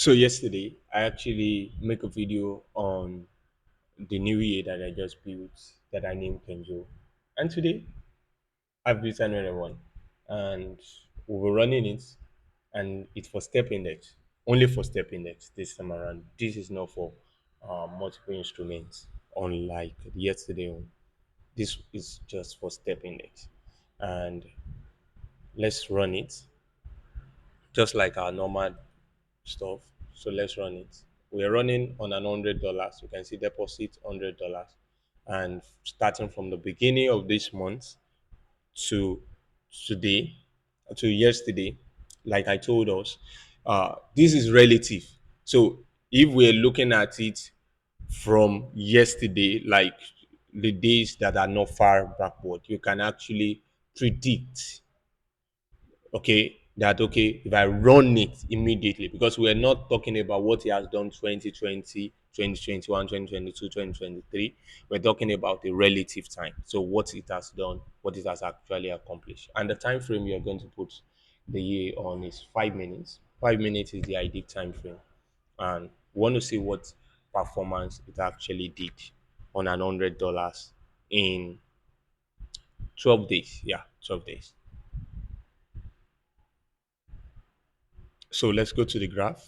So yesterday, I actually make a video on the new year that I just built that I named Kenjo. And today, I've built another one. And we were running it, and it's for step index. Only for step index this time around. This is not for multiple instruments, unlike yesterday one. This is just for step index. And let's run it just like our normal stuff. So let's run it. We are running on an $100. You can see deposit $100, and starting from the beginning of this month to today, to yesterday, like I told us, this is relative. So if we're looking at it from yesterday, like the days that are not far backward, you can actually predict, okay, that okay, if I run it immediately, because we're not talking about what he has done 2020, 2021, 2022, 2023. We're talking about the relative time. So what it has done, what it has actually accomplished. And the time frame we are going to put the year on is 5 minutes. 5 minutes is the ideal time frame. And we want to see what performance it actually did on an $100 in 12 days. Yeah, 12 days. So let's go to the graph.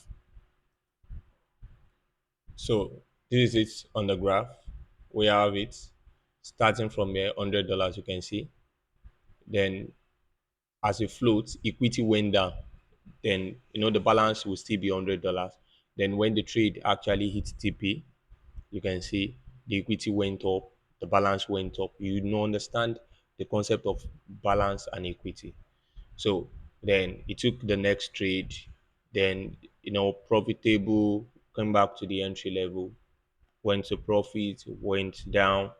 So this is it on the graph. We have it starting from here, $100. You can see. Then as it floats, equity went down. Then the balance will still be $100. Then when the trade actually hits TP, you can see the equity went up, the balance went up. You know understand the concept of balance and equity. So then it took the next trade, then profitable, came back to the entry level, went to profit, went down,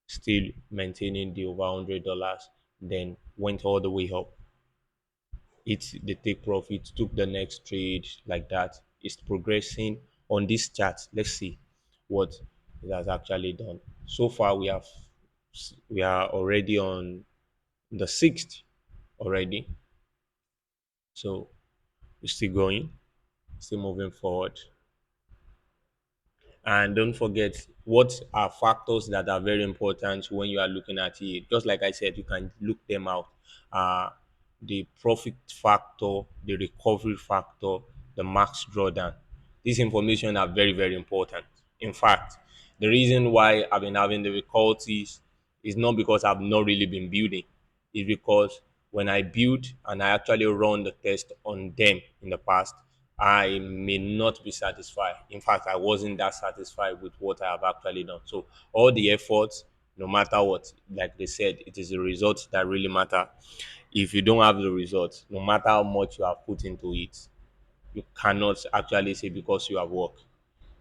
still maintaining the over $100, then went all the way up. It's the take profit, took the next trade like that. It's progressing on this chart. Let's see what it has actually done. So far, we are already on the sixth already. So we're still going, still moving forward. And don't forget what are factors that are very important when you are looking at it. Just like I said, you can look them out. The profit factor, the recovery factor, the max drawdown. These information are very, very important. In fact, the reason why I've been having difficulties is not because I've not really been building. It's because when I build and I actually run the test on them in the past, I may not be satisfied. In fact, I wasn't that satisfied with what I have actually done. So all the efforts, no matter what, like they said, it is the results that really matter. If you don't have the results, no matter how much you have put into it, you cannot actually say because you have worked,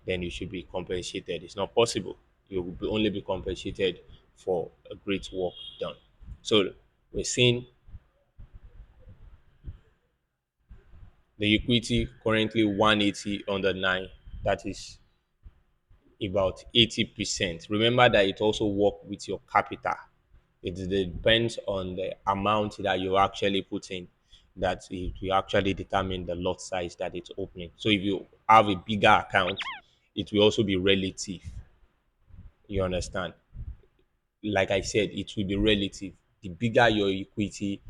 then you should be compensated. It's not possible. You will only be compensated for a great work done. So we're seeing the equity currently 180 under 9. That is about 80%. Remember that it also works with your capital. It depends on the amount that you actually put in, that it will actually determine the lot size that it's opening. So if you have a bigger account, it will also be relative. You understand? Like I said, it will be relative. The bigger your equity,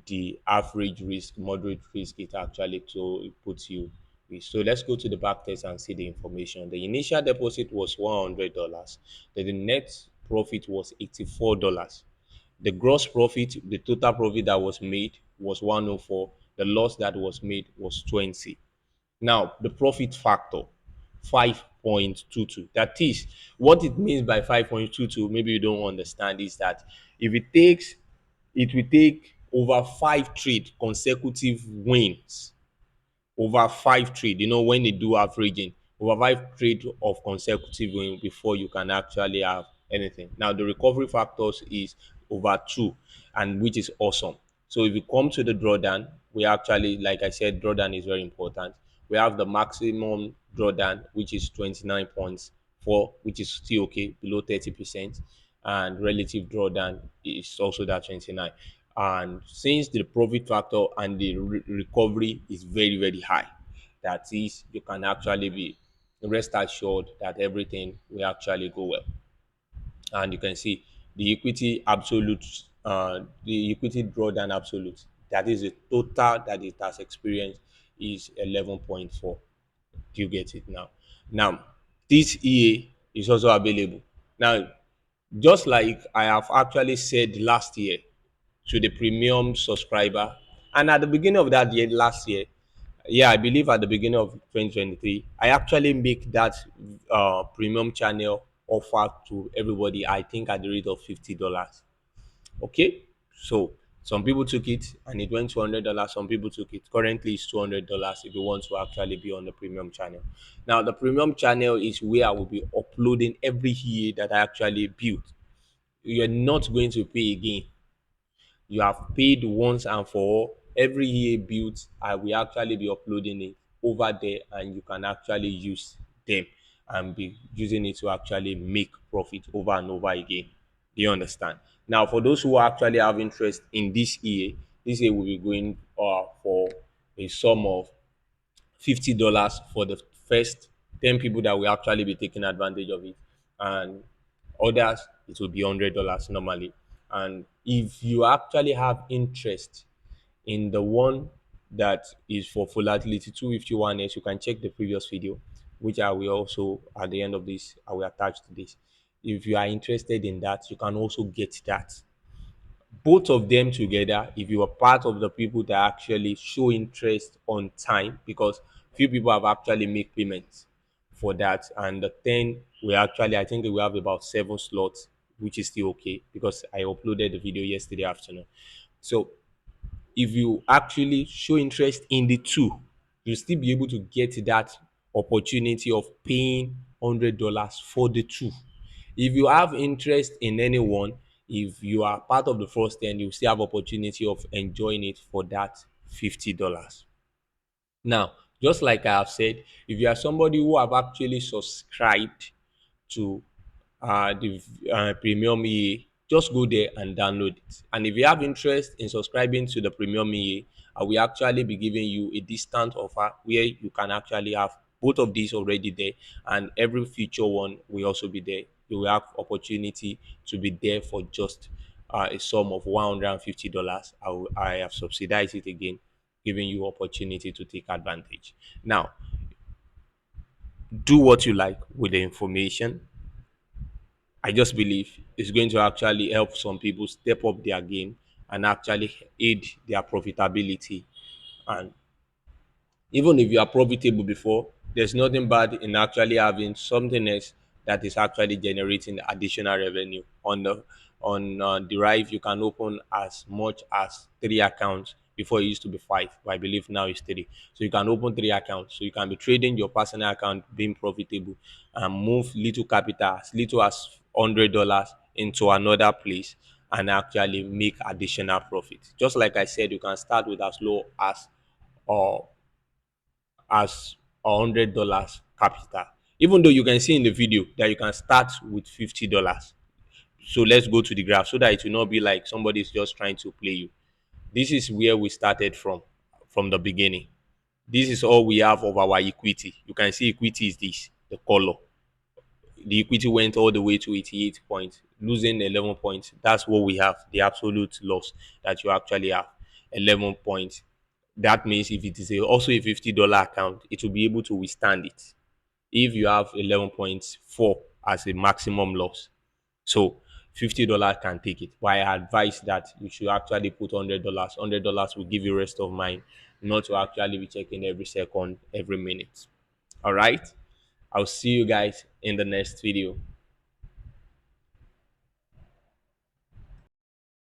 the average risk, moderate risk it actually to it puts you with. So let's go to the back test and see the information. The initial deposit was $100. Then the net profit was $84. The gross profit, the total profit that was made was 104. The loss that was made was 20. Now, the profit factor, 5.22. That is, what it means by 5.22, maybe you don't understand, is that if it will take over five trade consecutive wins, over five trade, when they do averaging, over five trade of consecutive win before you can actually have anything. Now the recovery factors is over two, and which is awesome. So if you come to the drawdown, we actually, like I said, drawdown is very important. We have the maximum drawdown, which is 29 points for, which is still okay, below 30%, and relative drawdown is also that 29. And since the profit factor and the recovery is very, very high, that is, you can actually be rest assured that everything will actually go well. And you can see the equity absolute, the equity drawdown absolute, that is the total that it has experienced, is 11.4. Do you get it now? Now, this EA is also available. Now, just like I have actually said last year to the premium subscriber, and at the beginning of that year, last year, yeah, I believe at the beginning of 2023, I actually make that premium channel offer to everybody, I think at the rate of $50. Okay, so some people took it and it went to $100. Some people took it. Currently, it's $200 if you want to actually be on the premium channel. Now, the premium channel is where I will be uploading every year that I actually built. You're not going to pay again. You have paid once and for all. Every year built, I will actually be uploading it over there, and you can actually use them and be using it to actually make profit over and over again. Do you understand? Now, for those who actually have interest in this year will be going for a sum of $50 for the first 10 people that will actually be taking advantage of it, and others it will be $100 normally. And if you actually have interest in the one that is for volatility 251s, you can check the previous video, which I will also, at the end of this, I will attach to this. If you are interested in that, you can also get that, both of them together. If you are part of the people that actually show interest on time, because few people have actually made payments for that, and the 10 we actually, I think we have about 7 slots, which is still okay because I uploaded the video yesterday afternoon. So if you actually show interest in the two, you'll still be able to get that opportunity of paying $100 for the two. If you have interest in anyone, if you are part of the first 10, you still have opportunity of enjoying it for that $50. Now, just like I have said, if you are somebody who have actually subscribed to the premium EA, just go there and download it. And if you have interest in subscribing to the premium EA, I will actually be giving you a discount offer where you can actually have both of these already there, and every future one will also be there. You will have opportunity to be there for just a sum of $150. I have subsidized it again, giving you opportunity to take advantage. Now, do what you like with the information. I just believe it's going to actually help some people step up their game and actually aid their profitability. And even if you are profitable before, there's nothing bad in actually having something else that is actually generating additional revenue on the Derive. You can open as much as 3 accounts. Before it used to be 5, but I believe now it's 3. So you can open 3 accounts, so you can be trading your personal account, being profitable, and move little capital, as little as $100 into another place, and actually make additional profit. Just like I said, you can start with as low uh, as $100 capital. Even though you can see in the video that you can start with $50. So let's go to the graph so that it will not be like somebody is just trying to play you. This is where we started from the beginning. This is all we have of our equity. You can see equity is this, the color. The equity went all the way to 88 points, losing 11 points. That's what we have, the absolute loss that you actually have, 11 points. That means if it is also a $50 account, it will be able to withstand it if you have 11.4 as a maximum loss. So $50 can take it. But I advise that you should actually put $100. $100 will give you rest of mind, not to actually be checking every second, every minute. All right. I'll see you guys in the next video.